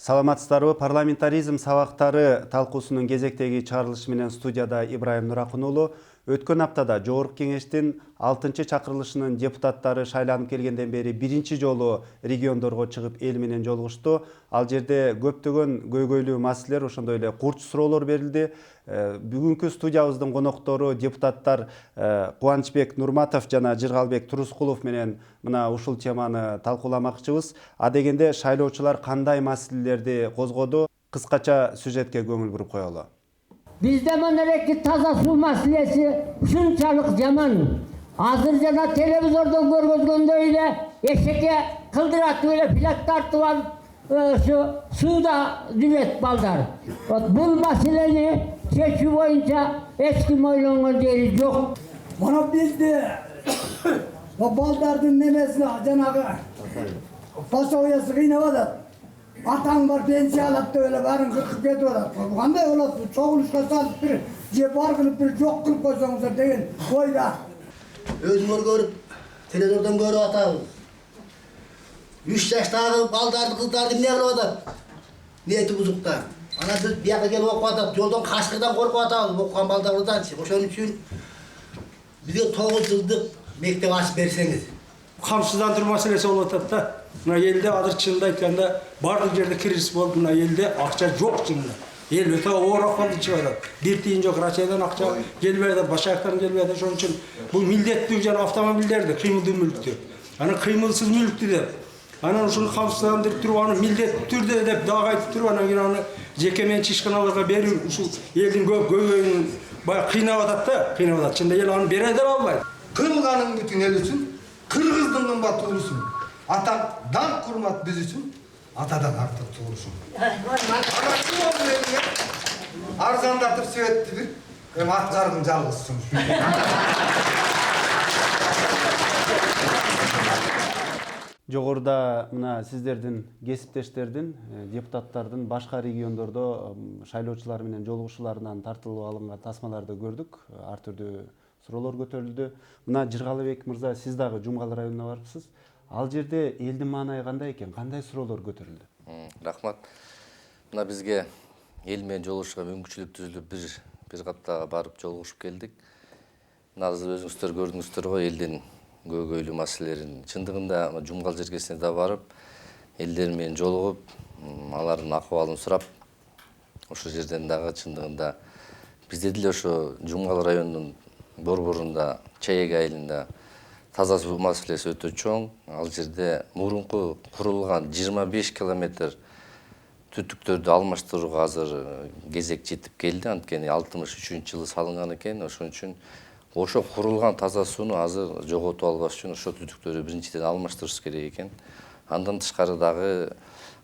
Саламатсыздарбы, парламентаризм сабактары талкуусунун кезектеги чыгарылышы менен студияда Ибраим Нуракун уулу. Өткөн аптада Жогорку Кеңештин 6 чакырылышынын депутаттары шайланып келгенден бери биринчи жолу региондорго чыгып эл менен жолугушту. Ал жерде көптөгөн көйгөйлүү маселелер, ошондой эле курч суроолор берилди. Бүгүнкү студиябыздын коноктору депутаттар Кубанычбек Нурматов жана Жыргалбек Турускулов менен мына ушул теманы талкууламакчыбыз. А дегенде шайлоочулар кандай маселелерди козгоду? Кыскача сюжетке көңүл буруп коелу. Bizde manareki taza su meselesi şunçalık zaman. Hazır jana televizordan görgözgöndö ile eşeke kıldırat öyle plak tartıp şu suda düvet baldar. Bu meseleni çeşi boyunca eski moylongon deri yok. Bana bizde o baldardın nemesine janağı baş oyası kıynavadı. Atan var pensiya alıp da öyle varın kırkıp ketiyor. Kanday ola çoğuluşka salıp bir je bar kılıp bir yok kılıp koysanızlar deyin koyda. Özümür görüp, televizordan görüp atalım. 3 yaştagı baldardı kızdardı ne kılıp atalım? Niyeti buzukta. Ana biz bir yaka gelip okup atalım, yoldan kaşkıdan korkup atalım, okukan baldarlıdan çık. Oşun için bize 9 yıldık mektep açıp verseniz. Kamsыздандыруу маселеси болуп атат да. Мына элде азыр чынында айтканда бардык жерде кризис болуп, мына элде акча жок чынында. Эл өтө оор акыбалда чыгып атат. Бир тиын жок, Россиядан акча келбей атат, башка жактан келбей атат. Ошон үчүн бул милдеттүү жана автомобилдерди, кыймылдуу мүлктү. Аны кыймылсыз мүлктү деп, анан ушуну камсыздандырып туруп, аны милдеттүү түрдө деп дагы айтып туруп, анан кийин аны жеке менчик ишканаларга берүү ушул элдин көйгөйүн баягы кыйнап атат да, кыйнап атат. Чынында эл аны бере деп албайт. Kırılganın bütün el için, Kırgızdın kımbat uğursun. Atan dank kurmat biz için, atadan artık tuğursun. Anası oldu eliye, arzandatır söylettidir, hem at zargın жалғызсın. Жогоруда мына сиздердин кесиптештердин, депутаттардын башка региондордо шайлоочулар менен жолугушууларынан тартылып алынган тасмаларды көрдүк. Ар түрдүү суроолор көтөрүлдү. Мына Жыргалбек мырза, сиз дагы Жумгал районуна барыпсыз. Ал жерде элдин маанайы кандай экен? Кандай суроолор көтөрүлдү? Рахмат. Мына бизге эл менен жолугушууга мүмкүнчүлүк түзүлүп бир каптага барып жолугушуп келдик. Мына азыр өзүңүздөр көрдүңүздөр го элдин көйгөйлүү маселелерин. Чындыгында Жумгал жергесине да барып, элдер менен жолугуп, алардын акыбалын сурап, ошол жерден дагы чындыгында бизде деле ошо Жумгал районунун борборунда, Чаек айылында таза суу маселеси өтө чоң. Ал жерде мурунку курулган 25 километр түтүктөрдү алмаштырууга азыр кезек жетип келди. Анткени 63-жылы салынган экен. Ошон үчүн ошо курулган таза сууну азыр жоготуп албаш үчүн ошо түтүктөрдү биринчиден алмаштырыш керек экен. Андан тышкары дагы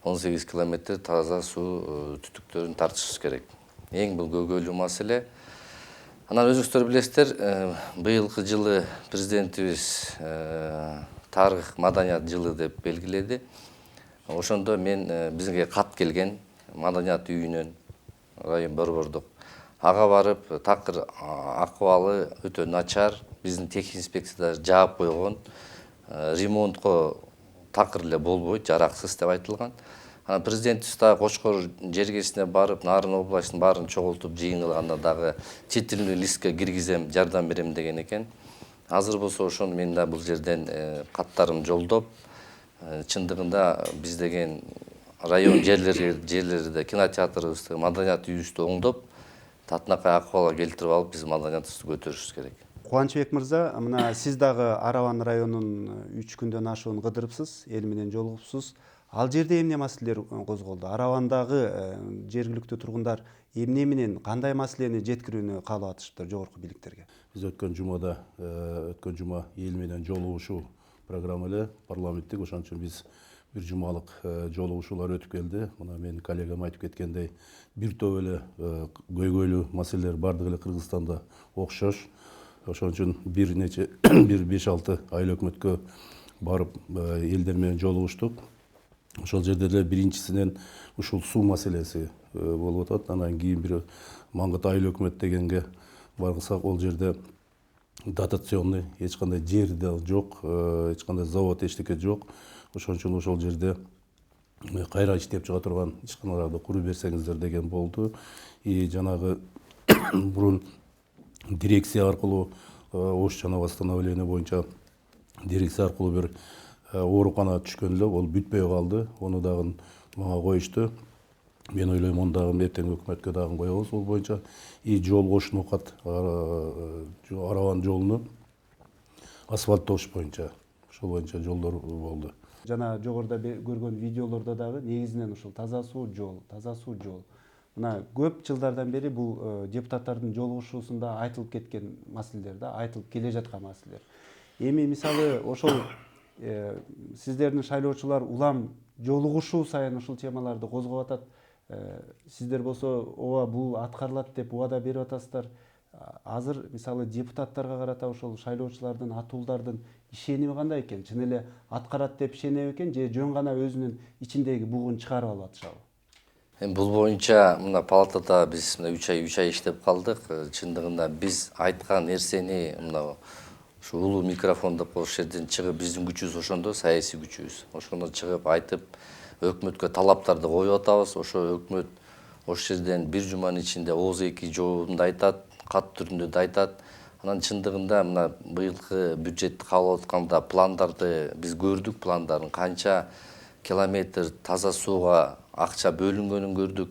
18 километр таза суу түтүктөрүн тартышыбыз керек. Эң бул көйгөйлүү маселе. Анан өзүңүздөр билесиздер, быйылкы жылы президентибиз тарых, маданият жылы деп белгиледи. Ошондо мен бизге кат келген маданият үйүнөн, район борбордук. Ага барып, такыр акыбалы өтө начар, биздин техник инспекциялар жаап койгон, ремонтко такыр эле болбойт, жараксыз деп айтылган. Президентибиз дагы Кочкор жергесине барып, Нарын областын баарын чогултуп жыйынганда дагы чет тилдүү листке киргизем, жардам берем деген экен. Азыр болсо ошону мен да бул жерден каттарым жолдоп, чындыгында биз деген район жерлерде кинотеатрыбызды, маданият үйүбүздү оңдоп, татынакай акыбалга келтирип алып, биз маданиятыбызды көтөрүшүбүз керек. Кубанычбек мырза, мына сиз дагы Араван районунун 3 күндөн ашуун кыдырыпсыз, эл менен жолугупсуз. Ал жерде эмне маселелер козголду? Аравандагы жергиликтүү тургундар эмне менен кандай маселени жеткирүүнү каалап атышыптыр жогорку бийликтерге? Биз өткөн жума эл менен жолугушуу программа эле парламенттик, ошон үчүн биз бир жумалык жолугушуулар өтүп келди. Мына менин коллегам айтып кеткендей, бир топ эле көйгөйлүү маселелер бардык эле Кыргызстанда окшош. Ошон үчүн бир 5-6 айыл өкмөткө барып элдер менен жолугуштук. Ошол жерде эле биринчисинен ушул суу маселеси болуп атат. Анан кийин бир Мангыт айыл өкмөт дегенге баргысак, ол жерде дотационный эч кандай жер да жок, эч кандай завод эчтеке жок. Ошон үчүн ошол жерде кайра иштеп чыга турган ишканаларды куруп берсеңиздер деген болду. Жанагы бурун дирекция аркылуу Ош жана восстановление боюнча дирекция аркылуу бир оорукана түшкөн эле, ол бүтпөй калды. Ону дагы мага коюшту. Мен ойлойм, onu дагы эртең өкмөткө дагы коебуз бул боюнча. Жол Ош Нукат Арабан жолуну асфальттош боюнча, ошол боюнча жолдор болду. Жана жогоруда көргөн видеолордо дагы негизинен ушул таза суу жол. Мына көп жылдардан бери бул депутаттардын жолугушуусунда айтылып кеткен маселелер да, айтылып келе жаткан маселелер. Эми мисалы ошол сиздердин шайлоочулар улам жолугушуу сайын ушул темаларды козгоп атат. Сиздер болсо ооба бул аткарылат деп убада берип атасыздар. Азыр мисалы депутаттарга карата ошол шайлоочулардын, атуулдардын ишеними кандай экен? Чын эле аткарат деп ишенеби экен же жөн гана өзүнүн ичиндеги бугун чыгарып алып атышабы? Бул боюнча мына палатада биз 3 ай иштеп калдык. Чындыгында биз айткан нерсени мына ушу улуу микрофон деп ошол жерден чыгып, биздин күчүбүз ошондо, саясий күчүбүз. Ошондо чыгып айтып, өкмөткө талаптарды коюп атабыз. Ошо өкмөт ошол жерден бир жуманын ичинде ооз эки жообунда айтат, кат түрүндө да айтат. Анан чындыгында мына быйылкы бюджетти кабыл алып атканда пландарды биз көрдүк, пландардын канча километр таза сууга акча бөлүнгөнүн көрдүк.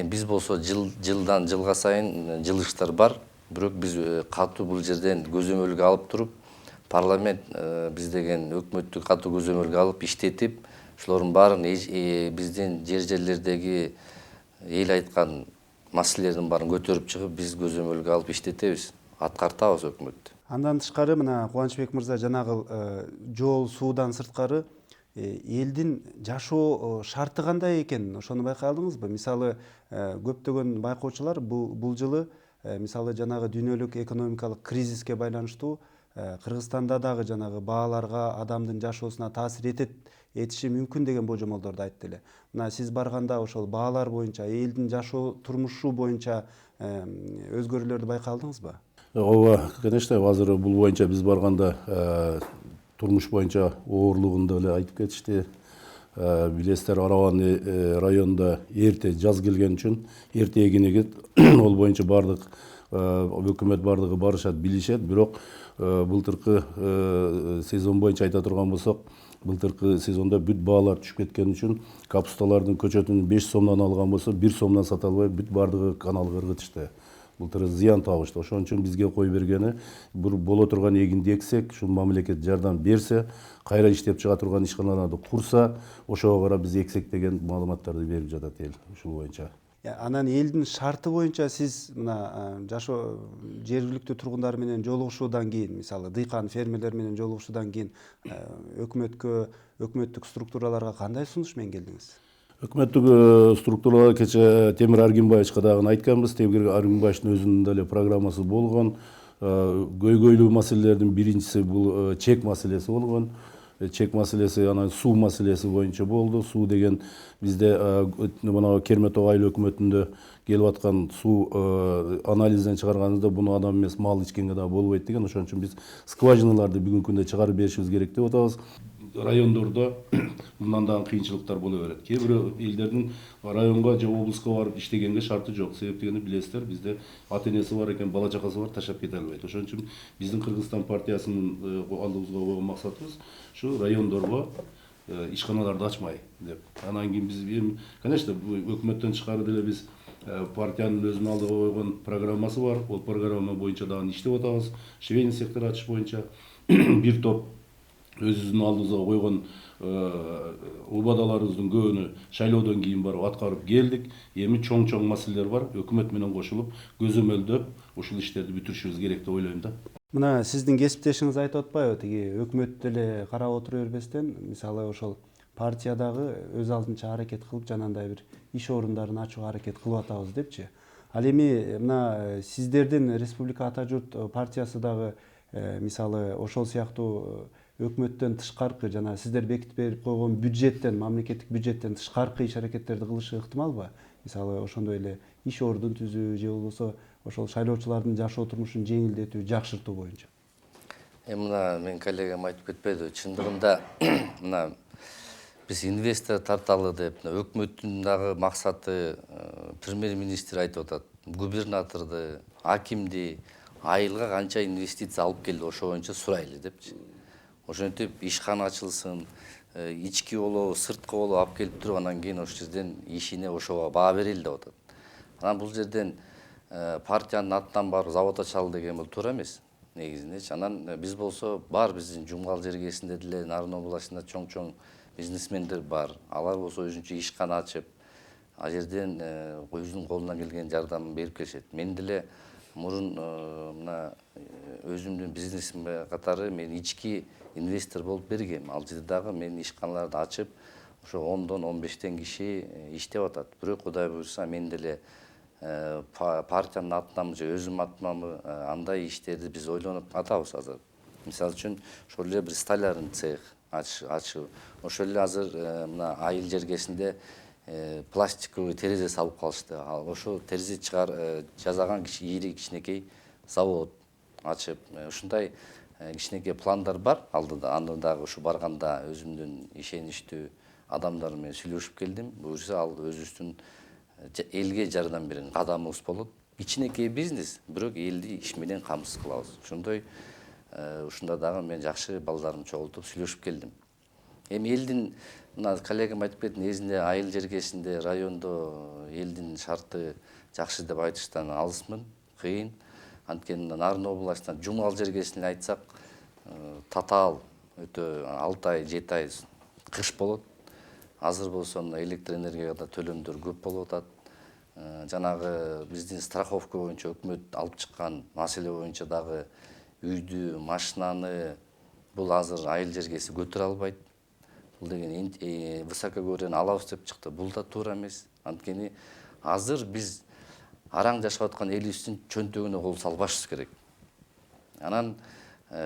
Биз болсо жылдан жылга сайын жылыштар бар. Бирок биз катуу бул жерден көзөмөлгө алып туруп, парламент биз деген өкмөттү катуу көзөмөлгө алып иштетип, ошолордун баарын биздин жерлердеги эл айткан маселелердин баарын көтөрүп чыгып, биз көзөмөлгө алып иштетебиз, аткартабыз өкмөттү. Андан тышкары мына Кубанычбек мырза жанагы жол, суудан сырткары элдин жашоо шарты кандай экен, ошону байкай алдыңызбы? Мисалы көптөгөн байкоочулар бул жылы мисалы жанагы дүйнөлүк экономикалык кризиске байланыштуу Кыргызстанда дагы жанагы бааларга, адамдын жашоосуна таасир этиши мүмкүн деген божомолдорду айтты эле. Мына сиз барганда ошол баалар боюнча, элдин жашоо турмушу боюнча өзгөрүүлөрдү байкай алдыңызбы? Ооба, конечно, азыр бул боюнча биз барганда турмуш боюнча оорлугун эле айтып кетишти. Билесиздер, Арабан районунда эрте жаз келген үчүн эрте эгин эгет. Ол боюнча бардык өкмөт бардыгы барышат, билишет. Бирок былтыркы сезон боюнча айта турган болсок, былтыркы сезонда бүт баалар түшүп кеткен үчүн капусталардын көчөтүн 5 сомдон алган болсо 1 сомдон сата албай бүт бардыгы каналга ыргытышты. Былтыр зыян табышты. Ошон үчүн бизге кой бергени, бир боло турган эгинди эксек, ушул мамлекет жардам берсе, кайра иштеп чыга турган ишканаларды курса, ошого карап биз эксек деген маалыматтарды берип жатат эл ушул боюнча. Анан элдин шарты боюнча сиз мына жашоо жергиликтүү тургундар менен жолугушуудан кийин, мисалы дыйкан фермерлер менен жолугушуудан кийин өкмөттүк структураларга кандай сунуш менен келдиңиз? Өкмөттүк структуралар кече Темир Аргимбаевичке дагы айтканбыз. Темир Аргимбаевичтин өзүнүн деле программасы болгон. Көйгөйлүү маселелердин биринчиси бул чек маселеси болгон. Чек маселеси, анан суу маселеси боюнча болду. Суу деген бизде мына Керметов айыл өкмөтүндө келип аткан суу анализден чыгарганыбызда буну адам эмес мал ичкенге да болбойт деген. Ошон үчүн биз скважиналарды бүгүнкү күндө чыгарып беришибиз керек деп атабыз. Райондордо мындан дагы кыйынчылыктар боло берет. Кээ бир элдердин районго же облуска барып иштегенге шарты жок. Себеп дегенде билесиздер, бизде ата энеси бар экен, бала чакасы бар, таштап кете албайт. Ошон үчүн биздин Кыргызстан партиясынын алдыбызга койгон максатыбыз ушу райондорго ишканаларды ачмай деп. Анан кийин биз, конечно, өкмөттөн тышкары деле биз партиянын өзүнүн алдыга койгон программасы бар. Ол программа боюнча дагы иштеп атабыз. Швейный сектор ачыш боюнча бир топ өзүбүздүн алдыбызга койгон убадаларыбыздын көбүнө шайлоодон кийин барып аткарып келдик. Эми чоң маселелер бар. Өкмөт менен кошулуп, көзөмөлдөп ушул иштерди бүтүрүшүбүз керек деп ойлойм да. Мына сиздин кесиптешиңиз айтып атпайбы, тиги өкмөт деле карап отура бербестен, мисалы ошол партиядагы өз алдынча аракет кылып, жанагындай бир иш орундарын ачууга аракет кылып атабыз депчи. Ал эми мына сиздердин Республика Ата Журт партиясы дагы мисалы ошол сыяктуу өкмөттөн тышкаркы жана сиздер бекитип берип койгон бюджеттен, мамлекеттик бюджеттен тышкаркы иш аракеттерди кылышы ыктымалбы? Мисалы ошондой эле иш ордун түзүү же болбосо ошол шайлоочулардын жашоо турмушун жеңилдетүү, жакшыртуу боюнча. Мына мен коллегам айтып кетпеди. Чындыгында мына биз инвестор тарталы деп өкмөттүн дагы максаты премьер-министр айтып атат. Губернаторду, акимди айылга канча инвестиция алып келди, ошо боюнча сурайлы депчи. Ошентип ишкана ачылсын, ички болобу, сырткы болобу алып келип туруп, анан кийин ошол жерден ишине ошого баа берели деп атат. Анан бул жерден партиянын атынан барып завод ачалы деген бул туура эмес негизинечи. Анан биз болсо бар биздин Жумгал жергесинде деле Нарын областында чоң бизнесмендер бар. Алар болсо өзүнчө ишкана ачып, ал жерден өзүнүн колунан келген жардамын берип келишет. Мен деле мурун мына өзүмдүн бизнесим катары мен ички инвестор болуп бергем. Ал жерде дагы мен ишканаларды ачып, ошо 10-дон 15тен киши иштеп атат. Бирок Кудай буйрса мен деле партиянын атынан же өзүм атымамы андай иштерди биз ойлонуп атабыз азыр. Мисалы үчүн ошол эле бир столярный цех ачуу. Ошол эле азыр мына айыл жергесинде пластиковый терезе салып калышты. Ал ошо терезе жасаган ири кичинекей завод ачып, ушундай кичинекей пландар бар алдыда. Аны дагы ушу барганда өзүмдүн ишеничтүү адамдар менен сүйлөшүп келдим. Буюрса ал өзүбүздүн элге жардам берген кадамыбыз болот. Кичинекей бизнес, бирок элди иш менен камсыз кылабыз. Ошондой ушунда дагы мен жакшы балдарымды чогултуп сүйлөшүп келдим. Эми элдин мына коллегам айтып кетти, негизинде айыл жергесинде, райондо элдин шарты жакшы деп айтыштан алысмын, кыйын. Анткени Нарын областында Жумгал жергесин айтсак, татаал өтө 6 ай, 7 ай кыш болот. Азыр болсо электр энергияга төлөмдөр көп болуп атат. Жанагы биздин страховка боюнча өкмөт алып чыккан маселе боюнча дагы үйдү, машинаны бул азыр айыл жергеси көтөрө албайт. Бул деген высокогорьен алабыз деп чыкты. Бул да туура эмес. Анткени азыр биз араң жашап аткан элибиздин чөнтөгүнө кол салбашыбыз керек. Анан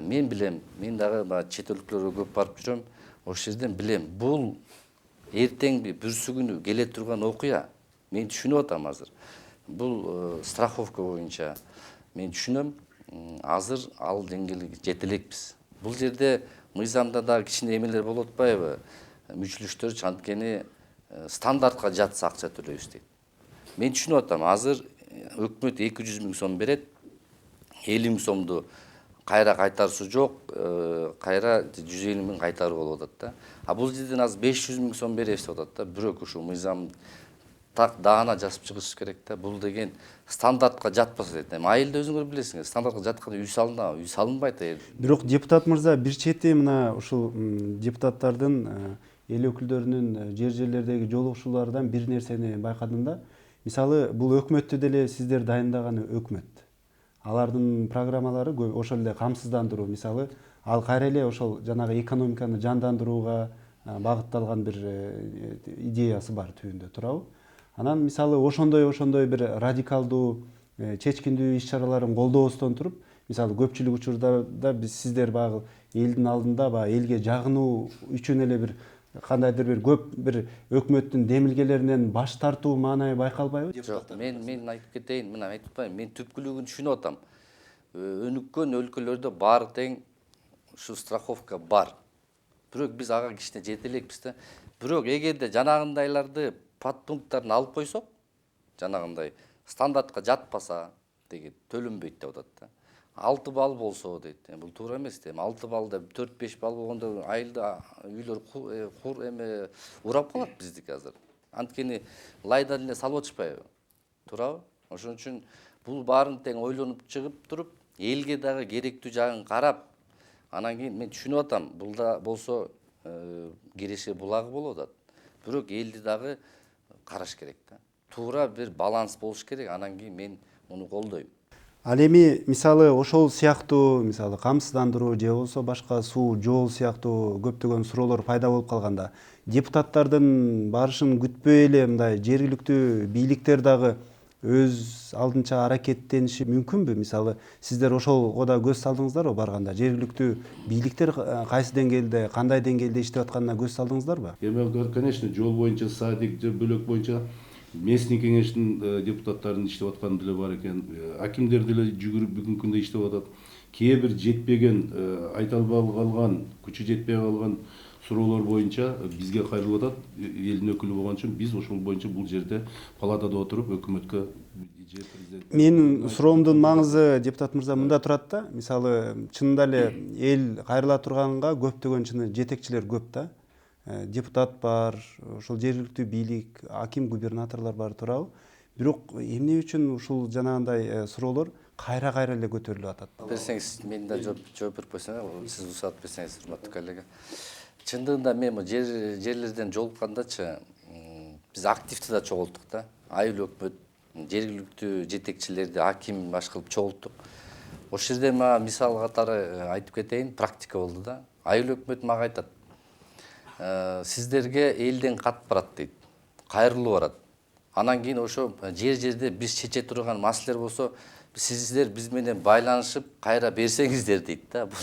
мен билем, мен дагы чет өлкөлөргө көп барып жүрөм. Ошол жерден билем, бул эртеңби бүрсүгүнү келе турган окуя. Мен түшүнүп атам азыр. Бул страховка боюнча мен түшүнөм. Азыр ал деңгээлге жете элекпиз. Бул жерде мыйзамда дагы кичине эмелер болуп атпайбы? Мүчүлүштөр анткени стандартка жатса акча төлөйбүз дейт. Мен түшүнүп атам, азыр өкмөт 200 000 сом берет, 50 000 сомду кайра кайтарышы жок, кайра 150 000 кайтаруу болуп атат да. А бул жерден азыр 500 000 сом беребиз деп атат да. Бирок ушу мыйзам так даана жазып чыгыш керек да. Бул деген стандартка жатпаса дейт. Эми айылда өзүңөр билесиңер, стандартка жатканда үй салынабы? Үй салынбайт. Бирок депутат мырза, бир чети мына ушул депутаттардын эл өкүлдөрүнүн жерлердеги жолугушуулардан бир нерсени байкадым да. Мисалы, бул өкмөттү деле сиздер дайындаган өкмөт. Алардын программалары ошол эле камсыздандыруу, мисалы, ал кайра эле ошол жанагы экономиканы жандандырууга багытталган бир идеясы бар түбүндө, туурабы? Анан мисалы ошондой бир радикалдуу, чечкиндүү иш-чараларын колдообуздон туруп, мисалы көпчүлүк учурларда биз сиздер баягы элдин алдында элге жагынуу үчүн эле бир кандайдыр бир көп бир өкмөттүн демилгелеринен баш тартуу маанайы байкалбайбы? Жок, мен айтып кетейин, мына айтып атпайм, мен түпкүлүгүн түшүнүп атам. Өнүккөн өлкөлөрдө баары тең ушу страховка бар. Бирок биз ага кичине жете элекпиз да. Бирок эгерде жанагындайларды подпункттарын алып койсок, жанагындай стандартка жатпаса деген төлөнбөйт деп атат да. 6 балл болсо дейт. Бул туура эмес да. 6 балл деп 4-5 балл болгондо айылда үйлөр урап калат биздики азыр. Анткени лайдан эле салып атышпайбы? Туурабы? Ошон үчүн бул баарын тең ойлонуп чыгып туруп, элге дагы керектүү жагын карап, анан кийин мен түшүнүп атам, бул да болсо киреше булагы болуп атат. Бирок элди дагы караш керек да. Туура бир баланс болуш керек, анан кийин мен муну колдойм. Ал эми мисалы ошол сыяктуу, мисалы камсыздандыруу же болбосо башка суу, жол сыяктуу көптөгөн суроолор пайда болуп калганда, депутаттардын барышын күтпөй эле мындай жергиликтүү бийликтер дагы өз алдынча аракеттениши мүмкүнбү? Мисалы, сиздер ошого да көз салдыңыздарбы барганда? Жергиликтүү бийликтер кайсы деңгээлде, кандай деңгээлде иштеп атканына көз салдыңыздарбы? Эми, конечно, жол боюнча, садик же бөлөк боюнча местный кеңештин депутаттарын иштеп атканы деле бар экен. Акимдер деле жүгүрүп бүгүнкү күндө иштеп атат. Кээ бир жетпеген, айта албай калган, күчү жетпей калган суроолор боюнча бизге кайрылып атат. Элдин өкүлү болгон үчүн биз ошол боюнча бул жерде палатада отуруп өкмөткө же президент. Менин суроомдун маңызы депутат мырза мында турат да. Мисалы чынында эле эл кайрыла турганга көптөгөн чыны жетекчилер көп да. Депутат бар, ошол жергиликтүү бийлик, аким, губернаторлор бар туурабы. Бирок эмне үчүн ушул жанагындай суроолор кайра эле көтөрүлүп атат? Берсеңиз, мен да жооп берип койсоң, сиз уруксат берсеңиз, урматтуу коллега. Чындыгында мен жерлерден жолуккандачы биз активдүү да чогулттук да. Айыл өкмөт, жергиликтүү жетекчилерди аким баш кылып чогулттук. Ошол жерде мага мисал катары айтып кетейин, практика болду да. Айыл өкмөт мага айтат: сиздерге элден кат барат дейт, кайрылуу барат. Анан кийин ошо жерде биз чече турган маселелер болсо, сиздер биз менен байланышып кайра берсеңиздер дейт да. Бул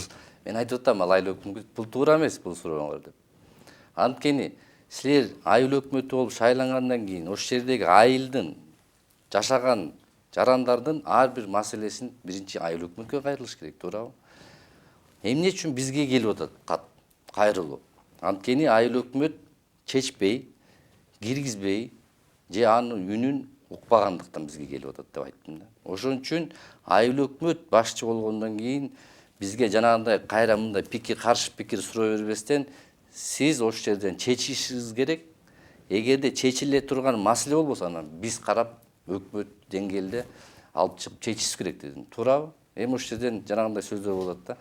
мен айтып атам, айыл өкмөт бул туура эмес бул сурооңор деп. Анткени силер айыл өкмөтү болуп шайлангандан кийин ошол жердеги айылдын жашаган жарандардын ар бир маселесин биринчи айыл өкмөткө кайрылыш керек, туурабы? Эмне үчүн бизге келип атат кат кайрылуу? Анткени айыл өкмөт чечпей, киргизбей, же анын үнүн укпагандыктан бизге келип атат деп айттым да. Ошон үчүн айыл өкмөт башчы болгондон кийин бизге жанагындай кайра мындай пикир, каршы пикир суроо бербестен, сиз ошол жерден чечишиңиз керек. Эгерде чечиле турган маселе болбосо, анан биз карап өкмөт деңгээлде алып чыгып чечишибиз керек дедим. Туурабы? Эми ошол жерден жанагындай сөздөр болот да.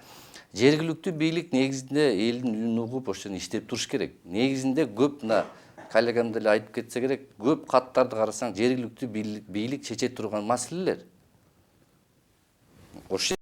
Жергиликтүү бийлик негизинде элдин үнүн угуп ошол жерден иштеп туруш керек. Негизинде көп мына коллегам деле айтып кетсе керек, көп каттарды карасаң жергиликтүү бийлик чече турган маселелер. Ошол